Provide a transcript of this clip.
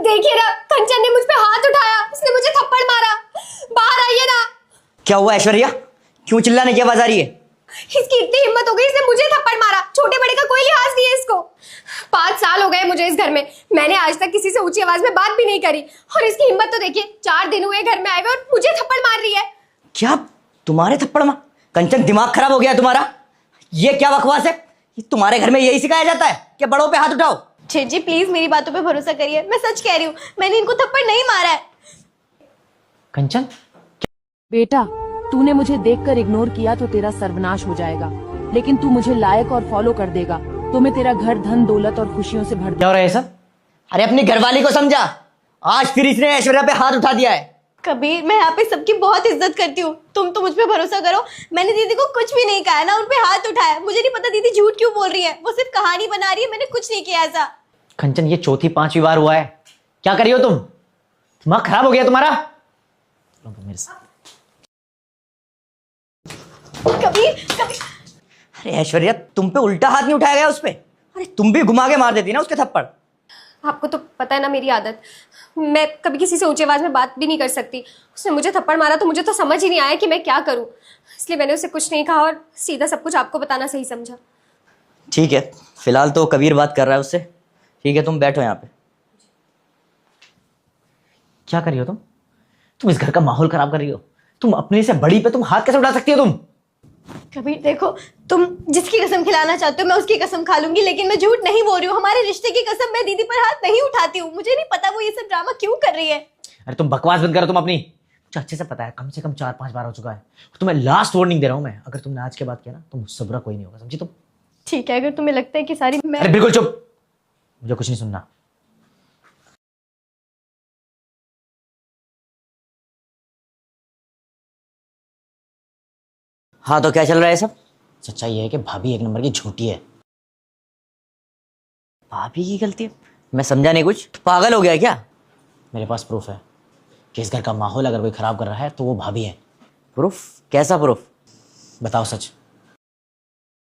देखिए ना, कंचन ने मुझ पे हाथ उठाया, उसने मुझे थप्पड़ मारा। बाहर आइए ना। क्या हुआ ऐश्वर्या, क्यों चिल्लाने की आवाज आ रही है? इसकी इतनी हिम्मत हो गई, इसने मुझे थप्पड़ मारा। छोटे बड़े का कोई लिहाज नहीं है इसको। 5 साल हो गए मुझे इस घर में, मैंने आज तक किसी से ऊंची आवाज में बात भी नहीं करी, और इसकी हिम्मत तो देखिए। 4 दिन हुए घर में आए हुए और मुझे थप्पड़ मार रही है। क्या तुम्हारे थप्पड़ मार? कंचन दिमाग खराब हो गया तुम्हारा? ये क्या बकवास है? तुम्हारे घर में यही सिखाया जाता है कि बड़ों पे हाथ उठाओ? जी प्लीज मेरी बातों पे भरोसा करिए, मैं सच कह रही हूँ, मैंने इनको थप्पड़ नहीं मारा है। कंचन, बेटा, तूने मुझे देखकर इग्नोर किया तो तेरा सर्वनाश हो जाएगा, लेकिन तू मुझे लायक और फॉलो कर देगा तो मैं तेरा घर धन दौलत और खुशियों से भर क्या हो रहा है सब? अरे अपनी घरवाली को समझा, आज फिर इसने ऐश्वर्या पे हाथ उठा दिया है। कबीर, मैं यहाँ पे सबकी बहुत इज्जत करती हूँ, तुम तो मुझ पे भरोसा करो। मैंने दीदी को कुछ भी नहीं कहा ना, उन पे हाथ उठाया। मुझे नहीं पता दीदी झूठ क्यों बोल रही है, वो सिर्फ कहानी बना रही है, मैंने कुछ नहीं किया ऐसा। कंचन, ये चौथी 5वीं बार हुआ है। क्या करी हो तुम? दिमाग खराब हो गया तुम्हारा? मेरे साथ कबीर, कबीर। अरे ऐश्वर्या, तुम पे उल्टा हाथ नहीं उठाया गया उस पे? अरे तुम भी घुमा के मार देती ना उसके थप्पड़। आपको तो पता है ना मेरी आदत, मैं कभी किसी से ऊंची आवाज में बात भी नहीं कर सकती। उसने मुझे थप्पड़ मारा तो मुझे तो समझ ही नहीं आया कि मैं क्या करूं, इसलिए मैंने उसे कुछ नहीं कहा और सीधा सब कुछ आपको बताना सही समझा। ठीक है, फिलहाल तो कबीर बात कर रहा है उससे। ठीक है, तुम बैठो यहाँ पे। क्या कर रही हो तुम? तुम इस घर का माहौल खराब कर रही हो। तुम अपने से बड़ी पे तुम हाथ कैसे उठा सकती हो? तुम कबीर देखो, तुम जिसकी कसम खिलाना चाहते हो मैं उसकी कसम खा लूंगी, लेकिन मैं झूठ नहीं बोल रही हूँ। हमारे रिश्ते की कसम, मैं दीदी पर हाथ नहीं उठाती हूँ। मुझे नहीं पता वो ये सब ड्रामा क्यों कर रही है। अरे तुम बकवास बंद करो तुम अपनी। मुझे अच्छे से पता है, कम से कम 4-5 बार हो चुका है। तुम्हें लास्ट वार्निंग दे रहा हूं मैं, अगर तुमने आज के बाद किया ना तो मुझसे बुरा कोई नहीं होगा, समझी तुम? ठीक है, अगर तुम्हें लगता है कि सारी अरे बिल्कुल चुप, मुझे कुछ नहीं सुनना। हाँ तो क्या चल रहा है सब? सच्चाई है कि भाभी 1 नंबर की झूठी है। भाभी की गलती है? मैं समझा नहीं कुछ। पागल हो गया क्या? मेरे पास प्रूफ है कि इस घर का माहौल अगर कोई खराब कर रहा है तो वो भाभी है। प्रूफ? कैसा प्रूफ? बताओ सच।